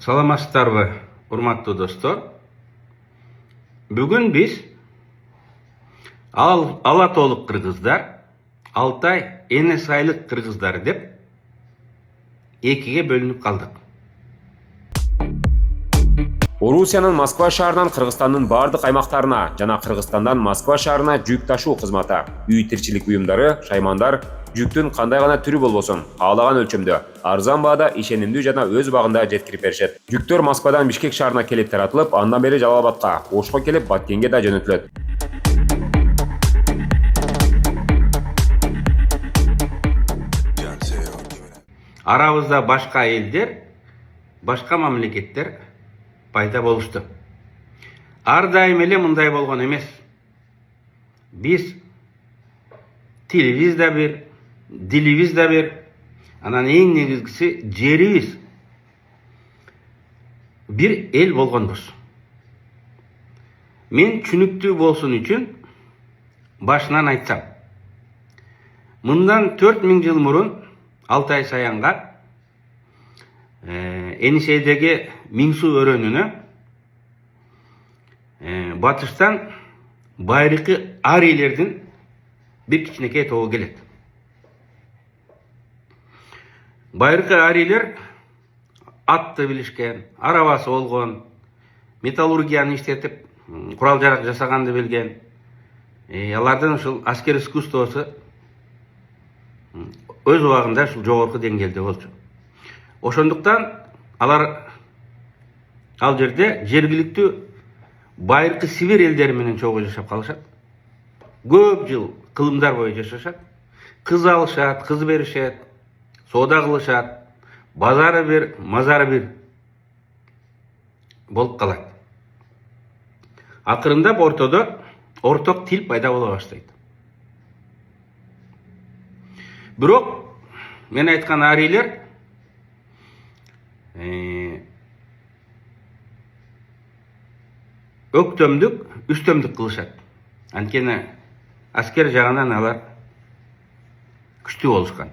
Саламатсыздарбы, урматтуу достор. Бүгүн биз ала толук кыргыздар, Алтай эне сайлык кыргыздар деп экиге бөлүнүп калдык. Орусиянын Москва шаарынан Кыргызстандын бардык аймактарына жана Кыргызстандан Москва шаарына жүк ташуу кызматы, үй тирчилик буюмдары, шаймандар жүктүн кандай гана түрү болбосун, каалаган өлчөмдө, арзан баада, ишенимдүү жана өз убагында жеткирип беришет. Жүктөр Москвадан Бишкек шаарына келип таратылып, андан бери Жалал Абадка, Ошко келип Баткенге да жөнөтүлөт. Арабызда башка элдер, башка мамлекеттер пайда болушту. Ар дайым эле мындай болгон эмес. Биз тилибиз да бир, дилибиз да бир, анан эң негизгиси жерибиз бир эл болгонбуз. Мен түшүнүктүү болсун үчүн башынан айтсам. Мындан 4000 жыл мурун Алтай Саянга Энисейдеги Миңсу өрөөнүнө батыштан байыркы арийлердин бир кичинекей тобу келет. Байыркы арийлер атты билишкен, арабасы болгон, металлургияны иштетип, курал жарак жасаганды билген. Алардын ушул аскер искусствосу өз убагында ушул жогорку деңгээлде болчу. Ошондуктан алар ал жерде жергиликтүү байыркы Сибир элдери менен чогуу жашап калышат. Көп жыл кылымдар бою жашашат. Кыз алышат, кыз беришет, соода кылышат. Базары бир, мазары бир болуп калат. Акырындап ортодо орток тил пайда боло баштайт. Бирок мен айткан арийлер өктөмдүк, үстөмдүк кылышат. Анткени аскер жагынан алар күчтүү болушкан.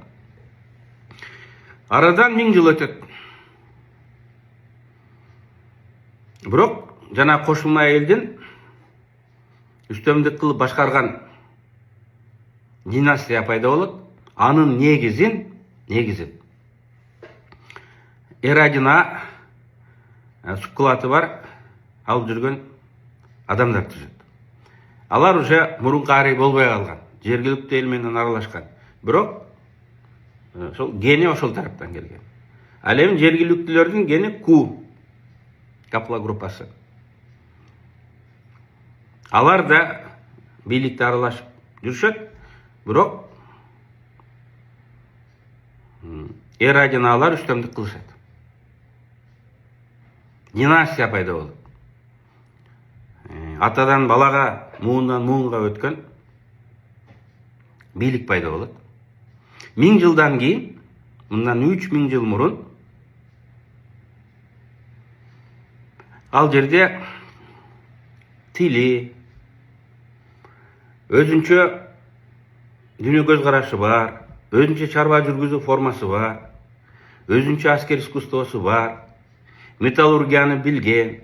Арадан 1000 жыл өтөт. Бирок жана кошулма элдин үстөмдүк кылып башкарган династия пайда болот. Анын негизин Эрадина суккулаты бар алып жүргөн адамдар түзөт. Алар уже мурунку арый болбой калган, жергиликтүү эл менен аралашкан. Бирок ошол гени ошол тараптан келген. Ал эми жергиликтүүлөрдүн гени Ку Капла группасы. Алар да бийликте аралашып жүрүшөт, бирок Эрадиналар үстөмдүк кылышат. Династия пайда болот. Атадан балага, муундан муунга өткөн бийлик пайда болот. 1000 жылдан кийин, мындан 3000 жыл мурун ал жерде тили, өзүнчө дүнө көз карашы бар, өзүнчө чарба жүргүзүү формасы бар, өзүнчө аскер искусствосу бар, металлургияны билген,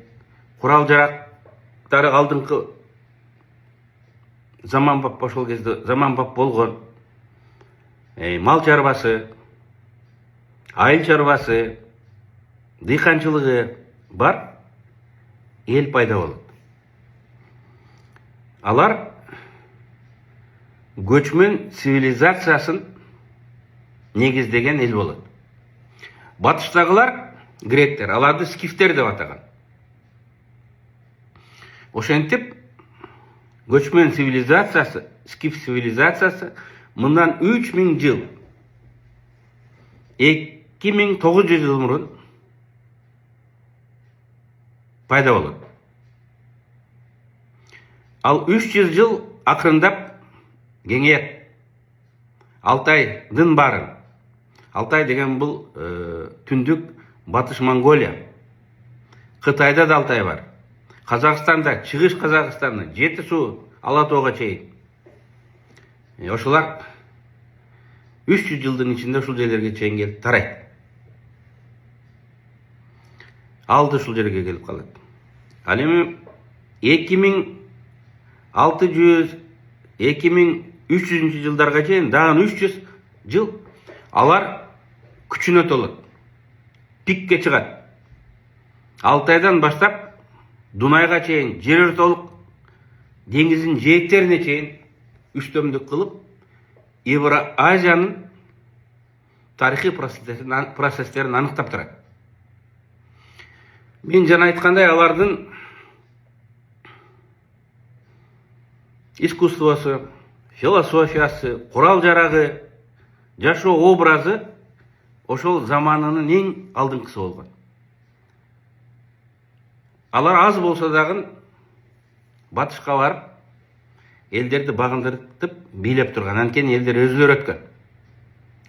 курал жарактары алдыңкы заманбап, ошол кезде заманбап болгон, мал чарбасы, айыл чарбасы, дыйканчылыгы бар эл пайда болот. Алар көчмөн цивилизациясын негиздеген эл болот. Батыштагылар гректер, аларды скифтер деп атаган. Ошентип көчмөн цивилизациясы, скиф цивилизациясы мындан 3000 жыл, 2900 жыл мурун пайда болот. Ал 300 жыл акырындап кеңейет. Алтайдын барын. Алтай деген бул түндүк батыш Монголия. Кытайда да Алтай бар. Казакстанда, чыгыш Казакстанда, Жети суу Ала тоого чейин. Ошолар 300 жылдын ичинде ушул жерлерге чейин келип тарайт. алды ушул жерге келип калат. Ал эми 2600 2300 жылдарга чейин дагы 300 жыл алар күчүнө толот. Пикке чыгат. Алтайдан баштап Дунайга чейин, жер ортолук деңиздин жээктерине чейин үстөмдүк кылып, Евразиянын тарыхый процесстерин аныктап турат. Мен жана айткандай, алардын искусствосу, философиясы, курал жарагы, жашоо образы ошол заманынын эң алдыңкысы болгон. Алар аз болсо дагы батышка барып, элдерди багындыртып бийлеп турган. Анткени элдер өзүлөрү өткөн.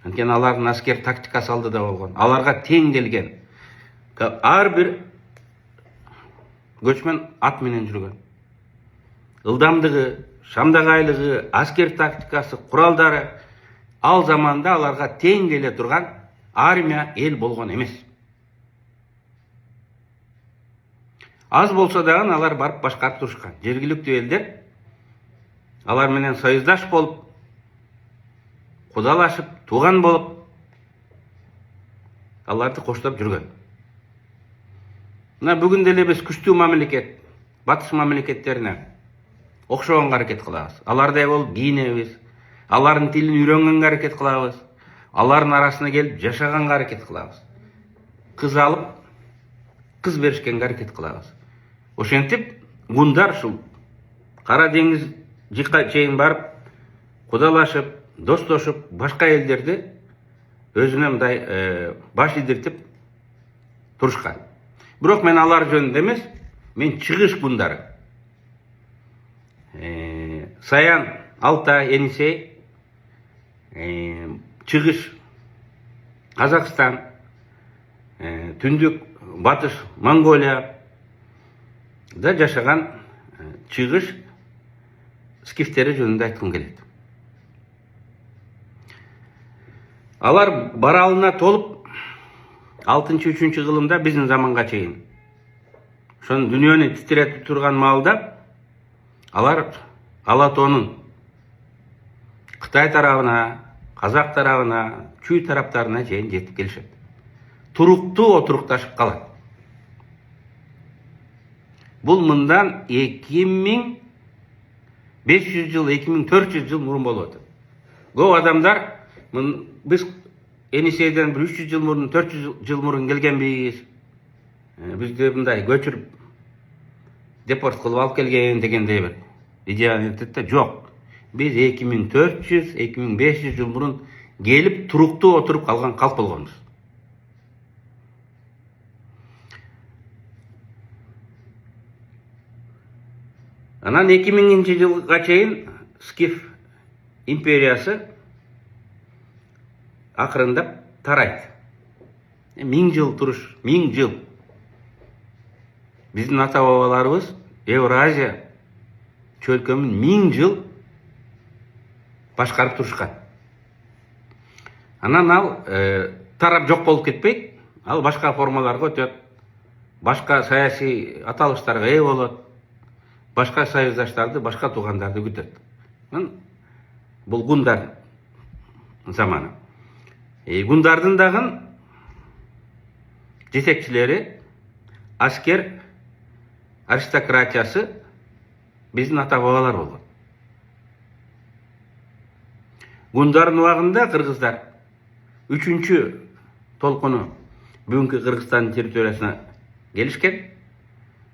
Анткени алардын аскер тактикасы алдыда болгон. Аларга тең келген. Ар бир көчмөн ат менен жүргөн. Ылдамдыгы, шамдагайлыгы, аскер тактикасы, куралдары ал заманда аларга тең келе турган армия эл болгон эмес. Аз болсо дагы алар барып башкарып турушкан. Жергиликтүү элдер алар менен союздаш болуп, кудалашып, тууган болуп, аларды коштоп жүргөн. Мына бүгүн деле биз күчтүү мамлекет, батыш мамлекеттерине окшогонго аракет кылабыз. Алардай болуп кийинебиз, алардын тилин үйрөнгөнгө аракет кылабыз, алардын арасына келип жашаганга аракет кылабыз. Кыз алып, кыз беришкенге аракет кылабыз. Ошентип, гундар ушул Кара деңиз жыкка чейин барып, кудалашып, достошуп, башка элдерди өзүнө мындай баш идиртип турушкан. Бирок мен алар жөнүндө эмес, мен чыгыш гундары. Саян, Алтай, Енисей, чыгыш Казакстан, түндүк батыш Монголия да жашаган чыгыш скифтери жөнүндө айткым келет. Алар баралына толуп 6-3 кылымда биздин заманга чейин ошон дүйнөнү титиретип турган маалда алар Ала тоонун Кытай тарабына, Казак тарабына, Чүй тараптарына чейин жетип келишет. Туруктуу отурукташып калат. Бул мындан 2500 жыл, 2400 жыл мурун болуп атат. Көп адамдар биз Енисейден 300 жыл мурун, 400 жыл мурун келгенбиз. Бизди мындай көчүрүп депорт кылып алып келген дегендей бир идеяны айтты. Жок. Биз 2400-2500 жыл мурун келип туруктуу отуруп калган калп болгонбуз. Анан 2000 жылга чейин Скиф империясы акырындап тарайт. 1000 жыл туруш, 1000 жыл. Биздин ата бабаларыбыз Евразия чөлкөмүн 1000 жыл башкарып турушкан. Анан ал тарап жок болуп кетпейт, ал башка формаларга өтөт, башка саясий аталыштарга ээ болот, башка союздаштарды, башка туугандарды күтөт. Бул гундар заманы. Гундардын дагы жетекчилери, аскер аристократиясы биздин ата бабалар болгон. Гундардын убагында кыргыздар 3-чү толкуну бүгүнкү Кыргызстандын территориясына келишкен.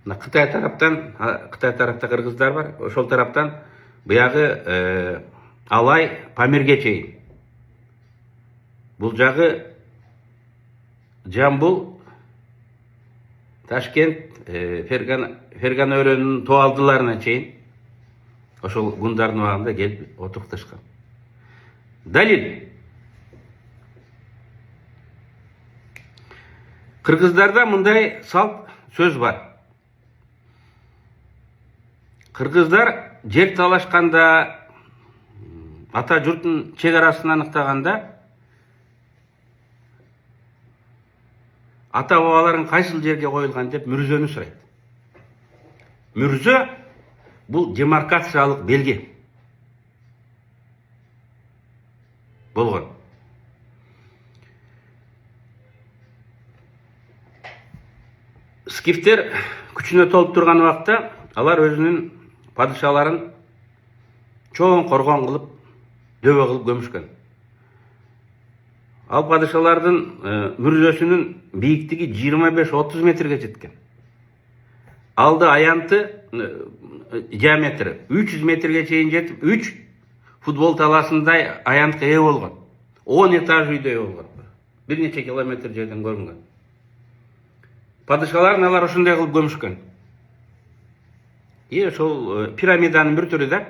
Кытай тарапта кыргыздар бар, ошол тараптан буягы Алай, Памирге чейин. Бул жагы Жамбыл, Ташкент, Фергана өрөөнүнүн тоо алдыларына чейин ошол гундардын убагында келип отурукташкан. Далил. Кыргыздарда мындай салт сөз бар. Кыргыздар жер талашканда, ата журттун чек арасын аныктаганда ата бабаларың кайсыл жерге коюлган деп мүрзөнү сурайт. Мүрзө бул демаркациялык белги болгон. Скифтер күчүнө толуп турган убакта алар өзүнүн падышаларын чоң коргон кылып, дөбө кылып көмүшкөн. Ал падышалардын мүрзөсүнүн бийиктиги 25-30 метрге жеткен. Алды аянты диаметри 300 метрге чейин жетип, 3 футбол таласындай аянтка ээ болгон. 10 этаж үйдөй болгон. Бир нече километр жерден көрүнгөн. Падышаларын алар ошондой кылып көмүшкөн. Ошол пирамиданын бир түрү да.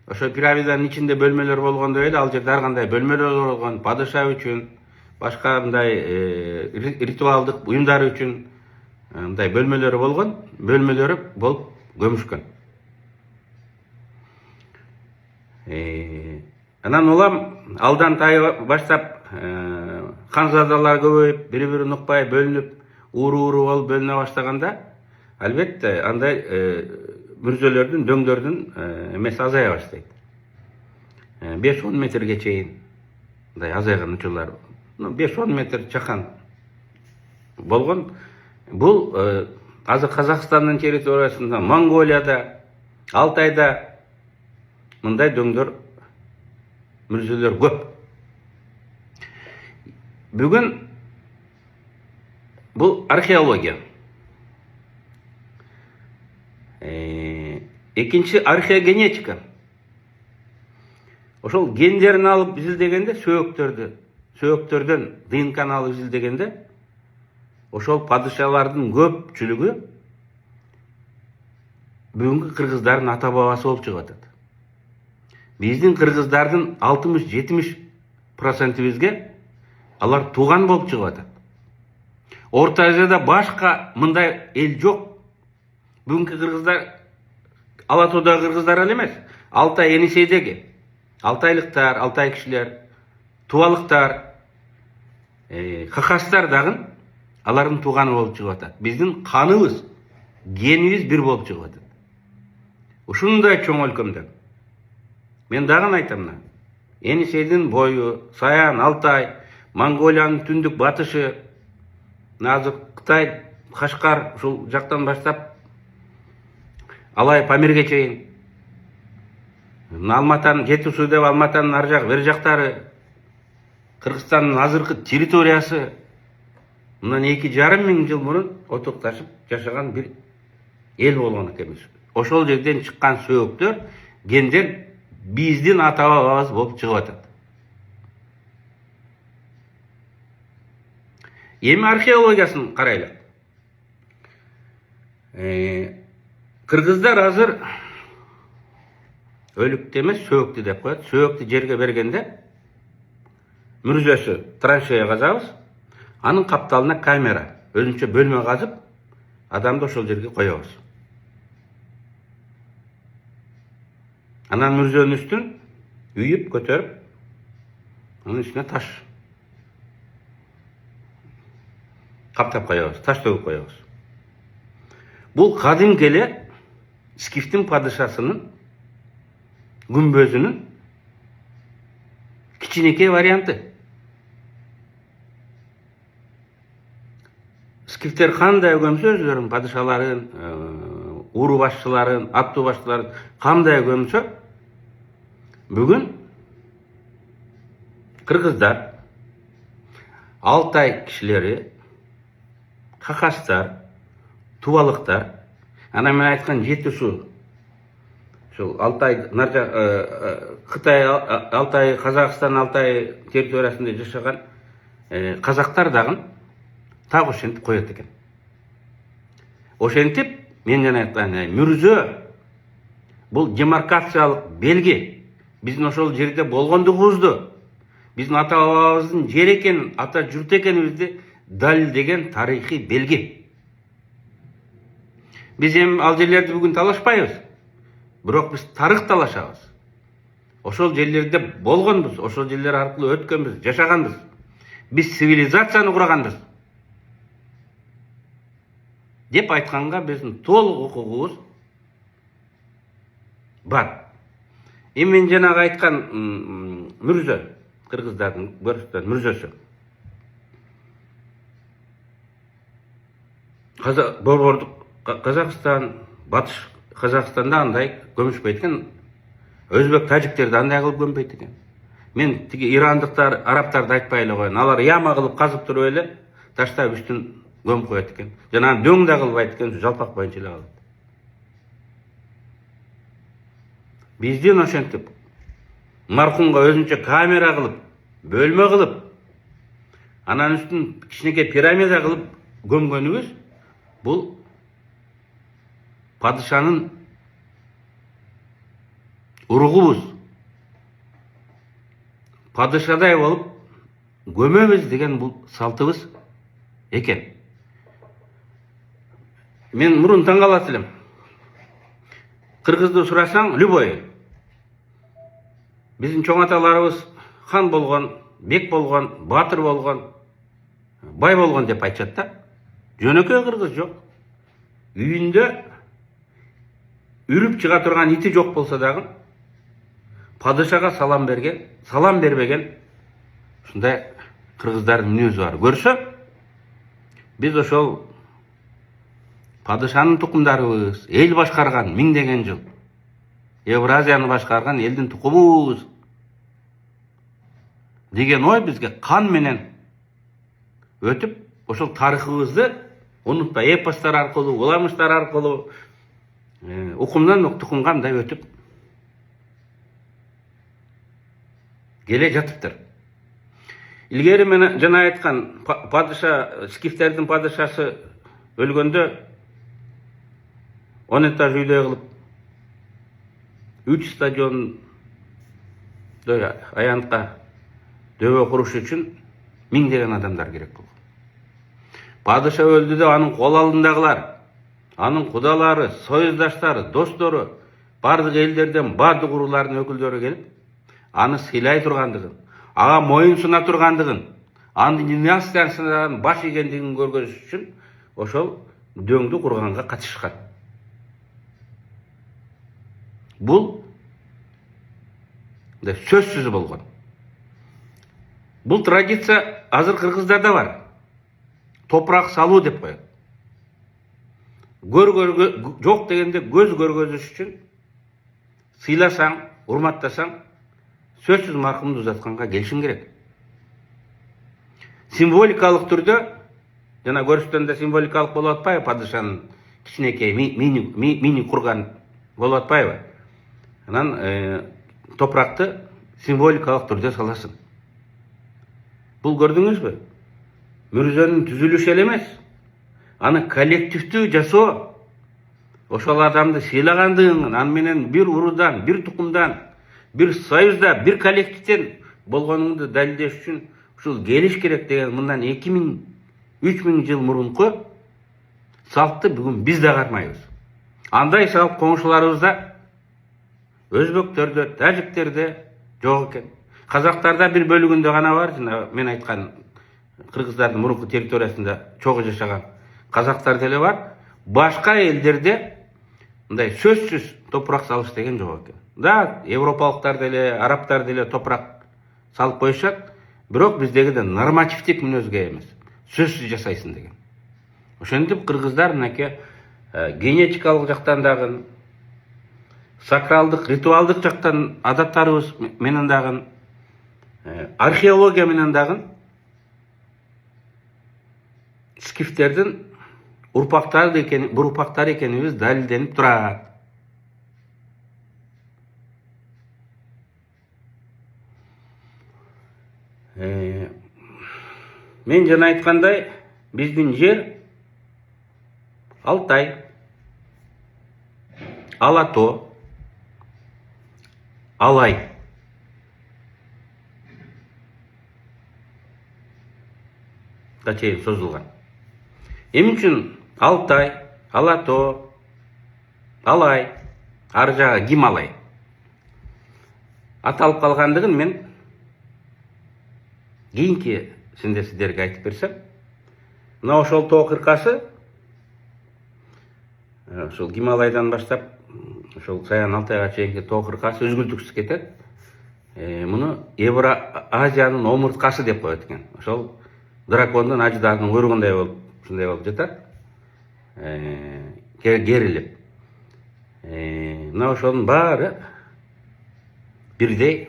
Ошо пирамиданын ичинде бөлмөлөр болгондой эле, ал жерде ар кандай бөлмөлөр болгон, падыша үчүн, башка мындай ритуалдык буюмдар үчүн мындай бөлмөлөрү болгон, бөлмөлөрү болуп көмүшкөн. Анан улам алдан баштап ханзадалар көбөйүп, бири-бирин укпай бөлүнүп, ууру болуп бөлүнө баштаганда, албетте андай мүрзөлөрдүн, дөңдөрдүн эмеси азая баштайт. 5-10 метрге чейин мындай азайган учурлар. 5-10 метр чакан болгон. Бул азыр Казакстандын территориясында, Монголияда, Алтайда мындай дөңдөр, мүрзөлөр көп. Бүгүн бул археология. Экинчи археогенетика. Ошол гендерин алып изилдегенде, сөөктөрдөн ДНКны алып изилдегенде, ошол падышалардын көпчүлүгү бүгүнкү кыргыздардын ата бабасы болуп чыгып атат. Биздин кыргыздардын 60-70%бизге алар тууган болуп чыгып атат. Орта Азияда башка мындай эл жок. Бүгүнкү кыргыздар Ала Тоодагы кыргыздар эле эмес, Алтай Енисейдеги алтайлыктар, алтай кишилер, тубалыктар, хакастар дагы алардын тууганы болуп чыгып атат. Биздин каныбыз, генибиз бир болуп чыгып атат. Ушундай чоң өлкөмдө мен дагы айтам, Енисейдин бою, Саян, Алтай, Монголиянын түндүк батышы, азыр Кытай, Кашкар, ушул жактан баштап Алай Памирге чейин, Алматанын Жети суу деп Алматанын ар жак, бер жактары, Кыргызстандын азыркы территориясы, мындан 2,5 миң жыл мурун отукташып жашаган бир эл болгон экенбиз. Ошол жерден чыккан сөөктөр, гендер биздин ата бабабыз болуп чыгып атат. Эми археологиясын карайлы. Кыргыздар азыр өлүктү эмес, сөөктү деп коет. Сөөктү жерге бергенде мүрзөсү траншея казабыз, анын капталына камера, өзүнчө бөлмө казып, адамды ошол жерге коебуз. Анан мүрзөнүн үстүн үйүп, көтөрүп, анын үстүнө таш каптап коебуз, таш төгүп коебуз. Бул кадимки эле Скифтин падышасынын күмбөзүнүн кичинекей варианты. Скифтер кандай көмсө өзүлөрүнүн падышаларын, уру башчыларын, аттуу башчыларын кандай көмсө, бүгүн кыргыздар, Алтай кишилери, хакастар, тубалыктар, анан мен айткан Жети суу, ошол Алтай, Кытай, Алтай, Казакстан, Алтай территориясында жашаган казактар дагы так ошентип коет экен. Ошентип, мен жана айткан мүрзө бул демаркациялык белги. Биздин ошол жерде болгондугубузду, биздин ата бабабыздын жер экенин, ата журт экенибизди далилдеген тарыхый белги. Биз эми ал жерлерди бүгүн талашпайбыз. Бирок биз тарых талашабыз. Ошол жерлерде болгонбуз, ошол жерлер аркылуу өткөнбүз, жашаганбыз. Биз цивилизацияны курганбыз. деп айтканга биздин толук укугубуз бар. Эми мен жанагы айткан мүрзө, кыргыздардын көрүстөн мүрзөсү. Борбордук Казакстан, Батыш Казакстанда андай көмүшпөйт экен. Өзбек, тажиктерди андай кылып көмбөйт экен. Мен тиги ирандыктар, арабтарды айтпай эле коеюн. Алар яма кылып казып туруп эле таштап үстүн көмүп коет экен. Жана дөң да кылбайт экен, жалпак боюнча эле калат. Биздин ошентип маркумга өзүнчө камера кылып, бөлмө кылып, анан үстүн кичинекей пирамида кылып көмгөнүбүз бул падышанын уругубуз. Падышадай болуп көмөбүз деген бул салтыбыз экен. Мен мурун таң калат элем. Кыргызды сурасаң, любой. Биздин чоң аталарыбыз хан болгон, бек болгон, батыр болгон, бай болгон деп айтышат да. Жөнөкөй кыргыз жок. Үйүндө үрүп чыга турган ити жок болсо дагы падышага салам бербеген ушундай кыргыздардын мүнөзү бар. Көрсө, биз ошол падышанын тукумдарыбыз, эл башкарган миңдеген жыл. Евразияны башкарган элдин тукумубуз деген ой бизге кан менен өтүп, ошол тарыхыбызды унутпай эпостор аркылуу, уламыштар аркылуу, укумдан тукумга мындай өтүп келе жатыптыр. Илгери мен жана айткан падыша, скифтердин падышасы өлгөндө 10 этаж үйдөй кылып 3 стадионду аянтка дөбө куруш үчүн миңдеген адамдар керек болгон. Падыша өлдү деп анын кол алдындагылар, анын кудалары, союздаштары, достору, бардык элдерден, бардык уруулардын өкүлдөрү келип, аны сыйлай тургандыгын, ага моюн суна тургандыгын, анын династиясынан баш ийгендигин көргөзүш үчүн ошол дөңдү курганга катышкан. Бул сөзсүз болгон. Бул традиция азыр кыргыздарда бар. Топурак салуу деп коет. Жок дегенде көз көргөзүш үчүн сыйласаң, урматтасаң, сөзсүз маркумду узатканга келишиң керек. Символикалык түрдө, жана көрүштөндө символикалык болуп атпайбы, падышанын кичинекей мини курган болуп атпайбы? Анан топуракты символикалык түрдө саласың. Бул көрдүңүзбү? Мүрзөнүн түзүлүшү эле эмес, аны коллективдүү жасоо, ошол адамды сыйлагандыгын, аны менен бир уруудан, бир тукумдан, бир союзда, бир коллективден болгонуңду далилдеш үчүн ушул келиш керек деген мындан 2000-3000 жыл мурунку салтты бүгүн биз да кармайбыз. Андай салт коңшуларыбызда, өзбөктөрдө, тажиктерде жок экен. Казактарда бир бөлүгүндө гана бар, жана мен айткан кыргыздардын мурунку территориясында чогуу жашаган казактар деле бар. Башка элдерде мындай сөзсүз топурак салыш деген жок экен. Да, европалыктар деле, арабтар деле топурак салып коюшат, бирок биздегидей нормативдик мүнөзгө эмес, сөзсүз жасайсың деген. Ошентип кыргыздар мынакей генетикалык жактан дагы, сакралдык, ритуалдык жактан адаттарыбыз менен дагы, археология менен дагы скифтердин урпактары экенибиз далилденип турат. Мен жана айткандай, биздин жер Алтай, Алато, Алай. Да чейин созулган. Эмне үчүн Алтай, Алато, Алай, ар жагы Гималай аталып калгандыгын мен кийинки сиздерге айтып берсем, мына ошол тоо кыркасы ошол Гималайдан баштап ошол Саян Алтайга чейинки тоокуркасы үзгүлтүксүз кетет. Муну Евро-Азиянын омурткасы деп коет экен. Ошол дракондун аждаһынын куйругундай болуп, ушундай болуп жатат. Керилип. Мына ошонун баары бирдей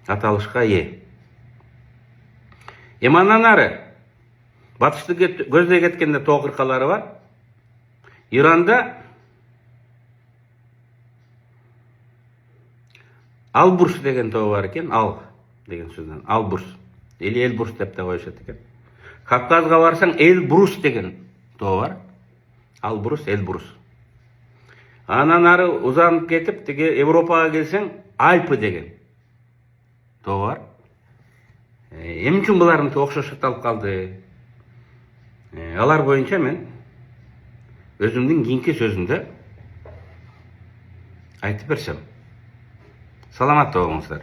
аталышка ээ. Андан ары батышты көздөй кеткенде тоокуркалары бар. Иранда Албурс деген тоо бар экен, ал деген сөздөн Албурс. Или Элбурс деп те коюшат экен. Кавказга барсаң Элбрус деген тоо бар. Албурс, Элбрус. Анан ары узанып кетип, тиги Европага келсең Альпы деген тоо бар. Эмне үчүн буларыныкы окшош аталып калды? Алар боюнча мен өзүмдүн кийинки сөзүмдө айтып берсем. Саламатта болуңуздар.